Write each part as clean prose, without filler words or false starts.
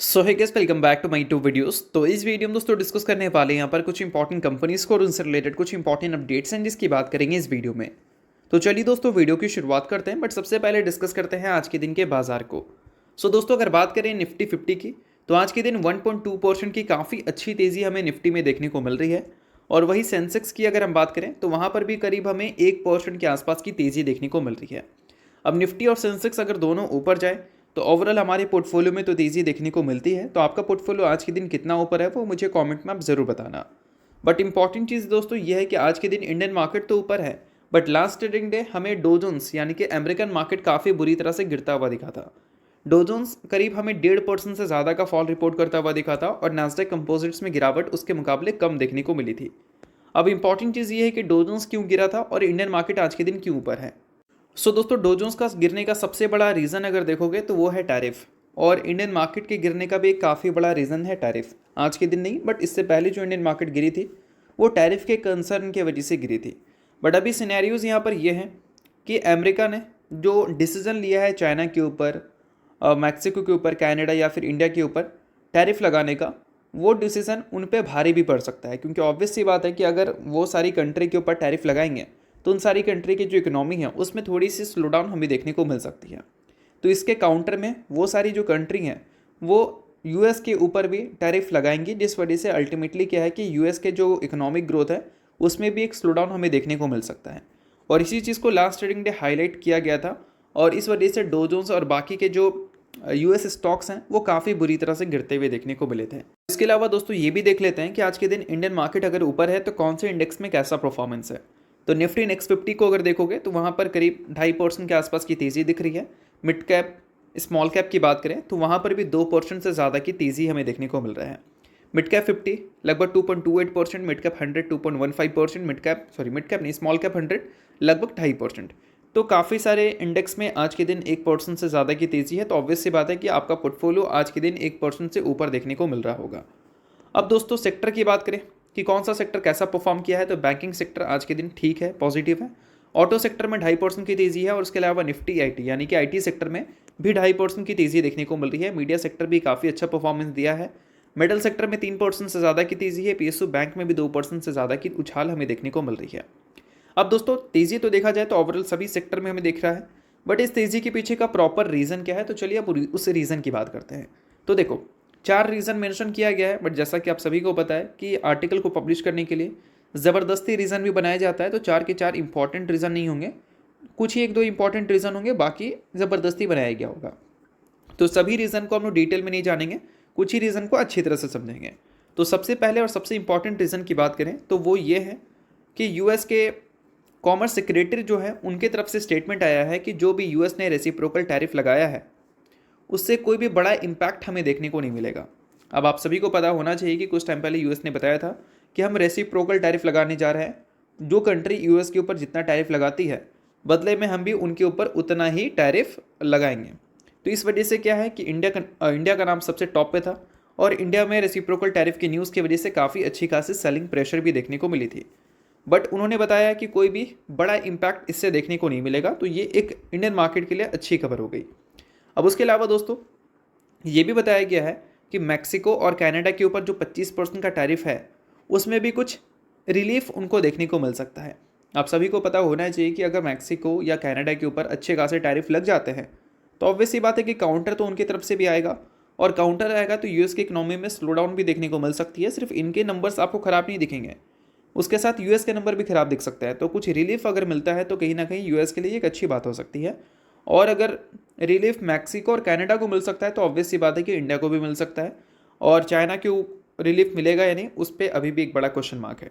So hi guys welcome back to my to videos. तो इस video में दोस्तों डिस्कस करने वाले हैं यहाँ पर कुछ इंपॉर्टेंट कंपनीज को और उनसे रिलेटेड कुछ इंपॉर्टेंट अपडेट्स हैं जिसकी बात करेंगे इस वीडियो में। तो चलिए दोस्तों वीडियो की शुरुआत करते हैं, बट सबसे पहले डिस्कस करते हैं आज के दिन के बाजार को। सो दोस्तों अगर बात करें निफ्टी 50 की, तो आज के दिन 1.2% की काफ़ी अच्छी तेज़ी हमें निफ्टी में देखने को मिल रही है। और वही सेंसेक्स की अगर हम बात करें तो वहाँ पर भी करीब हमें 1% के आसपास की तेज़ी देखने को मिल रही है। अब निफ्टी और सेंसेक्स अगर दोनों ऊपर जाए तो ओवरऑल हमारे पोर्टफोलियो में तो तेज़ी देखने को मिलती है। तो आपका पोर्टफोलियो आज के दिन कितना ऊपर है वो मुझे कमेंट में आप ज़रूर बताना। बट इंपॉर्टेंट चीज़ दोस्तों ये है कि आज के दिन इंडियन मार्केट तो ऊपर है, बट लास्ट ट्रेडिंग डे हमें डो जोन्स यानी कि अमेरिकन मार्केट काफ़ी बुरी तरह से गिरता हुआ दिखा था। डो जोन्स करीब हमें 1.5% से ज़्यादा का फॉल रिपोर्ट करता हुआ दिखा था और नास्डैक कंपोजिट्स में गिरावट उसके मुकाबले कम देखने को मिली थी। अब इंपॉर्टेंट चीज़ ये है कि डो जोन्स क्यों गिरा था और इंडियन मार्केट आज के दिन क्यों ऊपर है। सो दोस्तों डो जोन्स का गिरने का सबसे बड़ा रीज़न अगर देखोगे तो वो है टैरिफ, और इंडियन मार्केट के गिरने का भी एक काफ़ी बड़ा रीज़न है टैरिफ। आज के दिन नहीं बट इससे पहले जो इंडियन मार्केट गिरी थी वो टैरिफ के कंसर्न की वजह से गिरी थी। बट अभी सिनेरियोज यहाँ पर ये हैं कि अमेरिका ने जो डिसीज़न लिया है चाइना के ऊपर, मैक्सिको के ऊपर, कनाडा या फिर इंडिया के ऊपर टैरिफ लगाने का, वो डिसीज़न उन पे भारी भी पड़ सकता है। क्योंकि ऑब्वियस सी बात है कि अगर वो सारी कंट्री के ऊपर टैरिफ लगाएंगे तो उन सारी कंट्री की जो इकोनॉमी है उसमें थोड़ी सी स्लो डाउन हमें देखने को मिल सकती है। तो इसके काउंटर में वो सारी जो कंट्री हैं वो यूएस के ऊपर भी टैरिफ लगाएंगी, जिस वजह से अल्टीमेटली क्या है कि यूएस के जो इकोनॉमिक ग्रोथ है उसमें भी एक स्लो डाउन हमें देखने को मिल सकता है। और इसी चीज़ को लास्ट ट्रेडिंग डे हाईलाइट किया गया था और इस वजह से डो जोन्स और बाकी के जो यूएस स्टॉक्स हैं वो काफ़ी बुरी तरह से गिरते हुए देखने को मिले थे। इसके अलावा दोस्तों ये भी देख लेते हैं कि आज के दिन इंडियन मार्केट अगर ऊपर है तो कौन से इंडेक्स में कैसा परफॉर्मेंस है। तो निफ्टी नेक्स्ट 50 को अगर देखोगे तो वहाँ पर करीब 2.5% के आसपास की तेज़ी दिख रही है। मिड कैप स्मॉल कैप की बात करें तो वहाँ पर भी 2% से ज़्यादा की तेज़ी हमें देखने को मिल रहा है। मिड कैप 50 लगभग 2.28%, मिड कैप 100 2.15%, मिड कैप नहीं स्मॉल कैप 100 लगभग 2.5%। तो काफ़ी सारे इंडेक्स में आज के दिन 1% से ज़्यादा की तेज़ी है। तो ऑब्वियस सी बात है कि आपका पोर्टफोलियो आज के दिन 1% से ऊपर देखने को मिल रहा होगा। अब दोस्तों सेक्टर की बात करें कि कौन सा सेक्टर कैसा परफॉर्म किया है, तो बैंकिंग सेक्टर आज के दिन ठीक है, पॉजिटिव है। ऑटो सेक्टर में 2.5% की तेज़ी है और उसके अलावा निफ्टी आईटी यानी कि आईटी सेक्टर में भी 2.5% की तेज़ी देखने को मिल रही है। मीडिया सेक्टर भी काफ़ी अच्छा परफॉर्मेंस दिया है। मेटल सेक्टर में 3% से ज़्यादा की तेज़ी है। पीएसयू बैंक में भी 2% से ज़्यादा की उछाल हमें देखने को मिल रही है। अब दोस्तों तेज़ी तो देखा जाए तो ओवरऑल सभी सेक्टर में हमें दिख रहा है, बट इस तेज़ी के पीछे का प्रॉपर रीज़न क्या है, तो चलिए अब उस रीज़न की बात करते हैं। तो देखो 4 रीज़न मेंशन किया गया है, बट जैसा कि आप सभी को पता है कि आर्टिकल को पब्लिश करने के लिए ज़बरदस्ती रीज़न भी बनाया जाता है। तो 4 के 4 इंपॉर्टेंट रीज़न नहीं होंगे, कुछ ही 1-2 इंपॉर्टेंट रीज़न होंगे, बाकी ज़बरदस्ती बनाया गया होगा। तो सभी रीज़न को हम लोग डिटेल में नहीं जानेंगे, कुछ ही रीज़न को अच्छी तरह से समझेंगे। तो सबसे पहले और सबसे इंपॉर्टेंट रीज़न की बात करें तो वो ये है कि यूएस के कॉमर्स सेक्रेटरी जो है उनके तरफ से स्टेटमेंट आया है कि जो भी यूएस ने रेसिप्रोकल टैरिफ लगाया है उससे कोई भी बड़ा इम्पैक्ट हमें देखने को नहीं मिलेगा। अब आप सभी को पता होना चाहिए कि कुछ टाइम पहले यूएस ने बताया था कि हम रेसिप्रोकल टैरिफ लगाने जा रहे हैं। जो कंट्री यूएस के ऊपर जितना टैरिफ लगाती है बदले में हम भी उनके ऊपर उतना ही टैरिफ लगाएंगे। तो इस वजह से क्या है कि इंडिया का नाम सबसे टॉप पे था और इंडिया में रेसिप्रोकल टैरिफ की न्यूज़ की वजह से काफ़ी अच्छी खासी सेलिंग प्रेशर भी देखने को मिली थी। बट उन्होंने बताया कि कोई भी बड़ा इम्पैक्ट इससे देखने को नहीं मिलेगा। तो ये एक इंडियन मार्केट के लिए अच्छी खबर हो गई। अब उसके अलावा दोस्तों ये भी बताया गया है कि मैक्सिको और कनाडा के ऊपर जो 25% का टैरिफ है उसमें भी कुछ रिलीफ उनको देखने को मिल सकता है। आप सभी को पता होना चाहिए कि अगर मैक्सिको या कनाडा के ऊपर अच्छे खासे टैरिफ लग जाते हैं तो ऑब्वियस सी बात है कि काउंटर तो उनकी तरफ से भी आएगा, और काउंटर आएगा तो यूएस की इकोनॉमी में स्लो डाउन भी देखने को मिल सकती है। सिर्फ इनके नंबर्स आपको ख़राब नहीं दिखेंगे, उसके साथ यूएस के नंबर भी खराब दिख सकता है। तो कुछ रिलीफ अगर मिलता है तो कहीं ना कहीं यूएस के लिए एक अच्छी बात हो सकती है। और अगर रिलीफ मैक्सिको और कनाडा को मिल सकता है तो ऑब्वियस सी बात है कि इंडिया को भी मिल सकता है। और चाइना क्यों रिलीफ मिलेगा या नहीं उस पर अभी भी एक बड़ा क्वेश्चन मार्क है।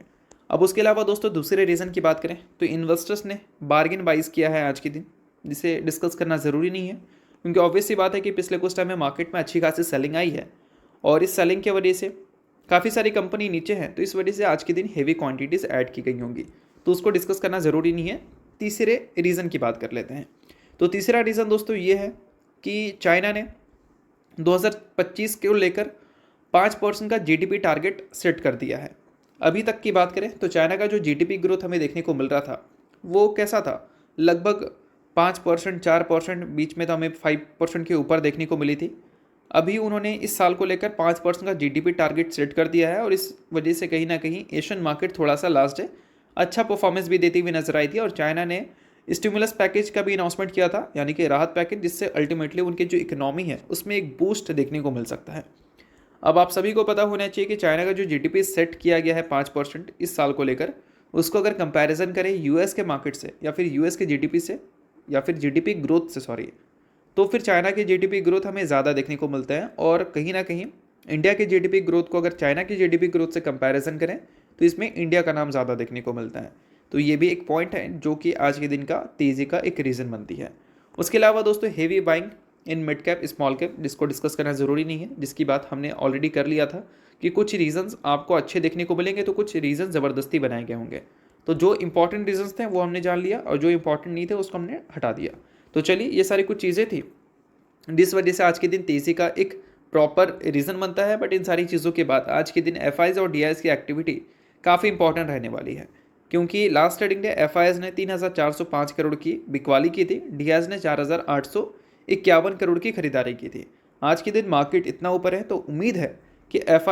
अब उसके अलावा दोस्तों दूसरे रीज़न की बात करें तो इन्वेस्टर्स ने बार्गेन बाइज किया है आज के दिन, जिसे डिस्कस करना ज़रूरी नहीं है क्योंकि ऑब्वियस सी बात है कि पिछले कुछ टाइम में मार्केट में अच्छी खासी सेलिंग आई है और इस सेलिंग की वजह से काफ़ी सारी कंपनी नीचे हैं। तो इस वजह से आज के दिन हेवी क्वांटिटीज़ ऐड की गई होंगी, तो उसको डिस्कस करना ज़रूरी नहीं है। तीसरे रीज़न की बात कर लेते हैं। तो तीसरा रीज़न दोस्तों ये है कि चाइना ने 2025 को लेकर 5% का जीडीपी टारगेट सेट कर दिया है। अभी तक की बात करें तो चाइना का जो जीडीपी ग्रोथ हमें देखने को मिल रहा था वो कैसा था, लगभग 5% 4%, बीच में तो हमें 5% के ऊपर देखने को मिली थी। अभी उन्होंने इस साल को लेकर 5% का जीडीपी टारगेट सेट कर दिया है और इस वजह से कहीं ना कहीं एशियन मार्केट थोड़ा सा लास्ट डे अच्छा परफॉर्मेंस भी देती हुई नजर आई थी। और चाइना ने स्टिमुलस पैकेज का भी अनाउंसमेंट किया था, यानी कि राहत पैकेज, जिससे अल्टीमेटली उनकी जो इकोनॉमी है उसमें एक बूस्ट देखने को मिल सकता है। अब आप सभी को पता होना चाहिए कि चाइना का जो जीडीपी सेट किया गया है 5% इस साल को लेकर, उसको अगर कंपैरिजन करें यूएस के मार्केट से या फिर यूएस के जीडीपी से या फिर जीडीपी ग्रोथ से, सॉरी, तो फिर चाइना के जीडीपी ग्रोथ हमें ज़्यादा देखने को मिलता है। और कहीं ना कहीं इंडिया के जीडीपी ग्रोथ को अगर चाइना की जीडीपी ग्रोथ से कंपैरिजन करें तो इसमें इंडिया का नाम ज़्यादा देखने को मिलता है। तो ये भी एक पॉइंट है जो कि आज के दिन का तेज़ी का एक रीज़न बनती है। उसके अलावा दोस्तों heavy buying in mid cap small cap, जिसको डिस्कस करना ज़रूरी नहीं है, जिसकी बात हमने ऑलरेडी कर लिया था कि कुछ रीजंस आपको अच्छे देखने को मिलेंगे तो कुछ रीजन ज़बरदस्ती बनाए गए होंगे। तो जो इंपॉर्टेंट रीजंस थे वो हमने जान लिया और जो इंपॉर्टेंट नहीं थे उसको हमने हटा दिया। तो चलिए, ये सारी कुछ चीज़ें थी जिस वजह से आज के दिन तेज़ी का एक प्रॉपर रीज़न बनता है। बट इन सारी चीज़ों के बाद आज के दिन एफ और डी की एक्टिविटी काफ़ी इंपॉर्टेंट रहने वाली है, क्योंकि लास्ट ट्रेडिंग डे एफ ने 3,405 करोड़ की बिकवाली की थी, डी ने 4,851 करोड़ की खरीदारी की थी। आज के दिन मार्केट इतना ऊपर है तो उम्मीद है कि एफ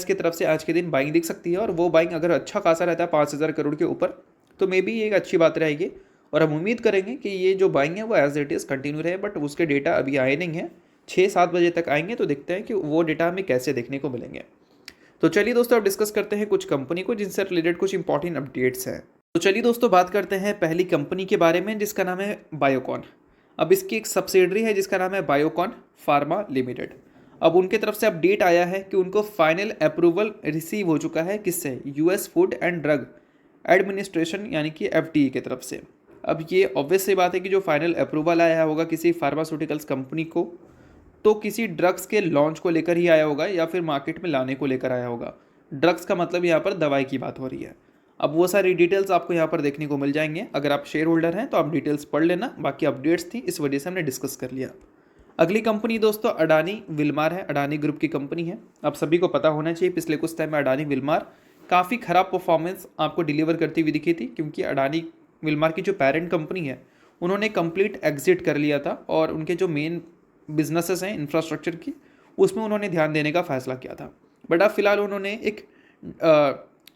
की तरफ से आज के दिन बाइंग दिख सकती है और वो बाइंग अगर अच्छा खासा रहता है 5,000 करोड़ के ऊपर तो मे बी ये एक अच्छी बात रहेगी। और हम उम्मीद करेंगे कि ये जो बाइंग है वो एज इट इज़ कंटिन्यू रहे। बट उसके डेटा अभी आए नहीं हैं, 6-7 बजे तक आएंगे तो देखते हैं कि वो डेटा हमें कैसे देखने को मिलेंगे। तो चलिए दोस्तों, अब डिस्कस करते हैं कुछ कंपनी को जिनसे रिलेटेड कुछ इंपॉर्टेंट अपडेट्स हैं। तो चलिए दोस्तों, बात करते हैं पहली कंपनी के बारे में जिसका नाम है बायोकॉन। अब इसकी एक सब्सिडरी है जिसका नाम है बायोकॉन फार्मा लिमिटेड। अब उनके तरफ से अपडेट आया है कि उनको फाइनल अप्रूवल रिसीव हो चुका है, किससे? US food and drug administration यानी कि एफडीए की तरफ से। अब ये ऑब्वियस सी बात है कि जो फाइनल अप्रूवल आया होगा किसी फार्मास्यूटिकल्स कंपनी को, तो किसी ड्रग्स के लॉन्च को लेकर ही आया होगा या फिर मार्केट में लाने को लेकर आया होगा। ड्रग्स का मतलब यहाँ पर दवाई की बात हो रही है। अब वो सारी डिटेल्स आपको यहाँ पर देखने को मिल जाएंगे। अगर आप शेयर होल्डर हैं तो आप डिटेल्स पढ़ लेना, बाकी अपडेट्स थी इस वजह से हमने डिस्कस कर लिया। अगली कंपनी दोस्तों अडानी विल्मार है, अडानी ग्रुप की कंपनी है। आप सभी को पता होना चाहिए पिछले कुछ टाइम में अडानी विल्मार काफ़ी ख़राब परफॉर्मेंस आपको डिलीवर करती हुई दिखी थी, क्योंकि अडानी विल्मार की जो पेरेंट कंपनी है उन्होंने कंप्लीट एग्जिट कर लिया था और उनके जो मेन बिजनेसेस हैं इंफ्रास्ट्रक्चर की उसमें उन्होंने ध्यान देने का फैसला किया था। बट अब फिलहाल उन्होंने एक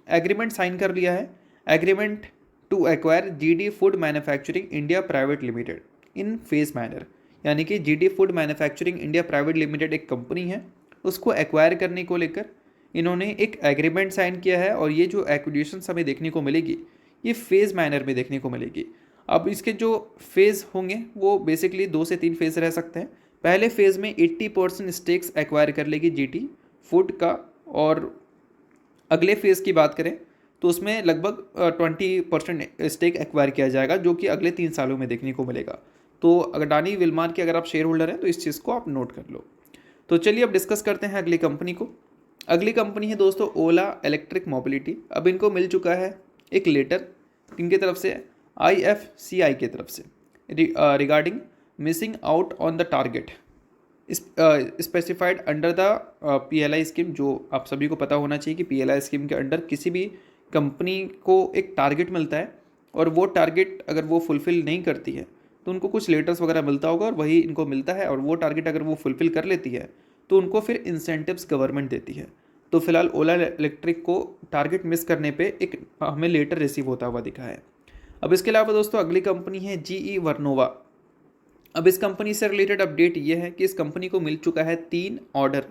एग्रीमेंट साइन कर लिया है, agreement to acquire GD food manufacturing India private limited in phase manner. यानी कि GD food manufacturing India private limited एक कंपनी है, उसको एक्वायर करने को लेकर इन्होंने एक एग्रीमेंट साइन किया है। और ये जो एक्विजिशन हमें देखने को मिलेगी ये फेज़ मैनर में देखने को मिलेगी। अब इसके जो फेज़ होंगे वो बेसिकली 2 से 3 फेज़ रह सकते हैं। पहले फेज़ में 80% स्टेक्स एक्वायर कर लेगी जीटी फूड का, और अगले फेज़ की बात करें तो उसमें लगभग 20% स्टेक एक्वायर किया जाएगा, जो कि अगले 3 सालों में देखने को मिलेगा। तो अडानी विल्मार के अगर आप शेयर होल्डर हैं तो इस चीज़ को आप नोट कर लो। तो चलिए अब डिस्कस करते हैं अगली कंपनी को। अगली कंपनी है दोस्तों ओला इलेक्ट्रिक मोबिलिटी। अब इनको मिल चुका है एक लेटर इनकी तरफ से IFCI की तरफ से regarding missing out on the target specified under the PLI scheme. जो आप सभी को पता होना चाहिए कि PLI स्कीम के अंडर किसी भी कंपनी को एक टारगेट मिलता है और वो टारगेट अगर वो फुलफ़िल नहीं करती है तो उनको कुछ लेटर्स वगैरह मिलता होगा और वही इनको मिलता है। और वो टारगेट अगर वो फुलफ़िल कर लेती है तो उनको फिर इंसेंटिव्स गवर्नमेंट देती है। तो फिलहाल ओला इलेक्ट्रिक को टारगेट मिस करने पे एक हमें लेटर रिसीव होता हुआ दिखा है। अब इसके अलावा दोस्तों अगली कंपनी है GE वर्नोवा। अब इस कंपनी से रिलेटेड अपडेट ये है कि इस कंपनी को मिल चुका है 3 ऑर्डर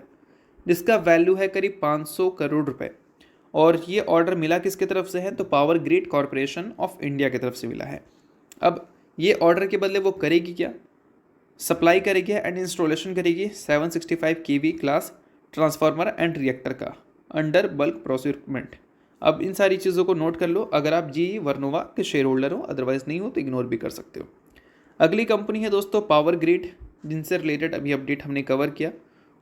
जिसका वैल्यू है करीब 500 करोड़ रुपए। और ये ऑर्डर मिला किसके तरफ से है? तो power grid corporation of India की तरफ से मिला है। अब ये ऑर्डर के बदले वो करेगी क्या? सप्लाई करेगी एंड इंस्टॉलेशन करेगी 765 kV class transformer and reactor का अंडर बल्क प्रोक्योरमेंट। अब इन सारी चीज़ों को नोट कर लो अगर आप GE वर्नोवा के शेयर होल्डर हो, अदरवाइज नहीं हो तो इग्नोर भी कर सकते हो। अगली कंपनी है दोस्तों पावर ग्रिड, जिनसे रिलेटेड अभी अपडेट हमने कवर किया।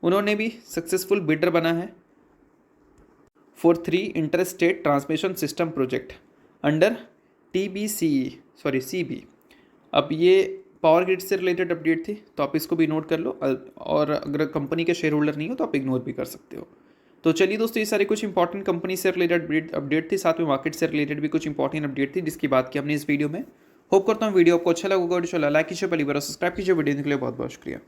उन्होंने भी सक्सेसफुल बिडर बना है for 3 inter state transmission system project under CB। अब ये पावर ग्रिड से रिलेटेड अपडेट थी तो आप इसको भी नोट कर लो, और अगर कंपनी के शेयर होल्डर नहीं हो तो आप इग्नोर भी कर सकते हो। तो चलिए दोस्तों, ये सारी कुछ इंपॉर्टेंट कंपनी से रिलेटेड अपडेट थी, साथ में मार्केट से रिलेटेड भी कुछ इंपॉर्टेंट अपडेट थी जिसकी बात की हमने इस वीडियो में। होप करता हूँ वीडियो आपको अच्छा लगा होगा। लाइक कीजिए, पहली बार सब्सक्राइब कीजिए। वीडियो के लिए बहुत बहुत शुक्रिया।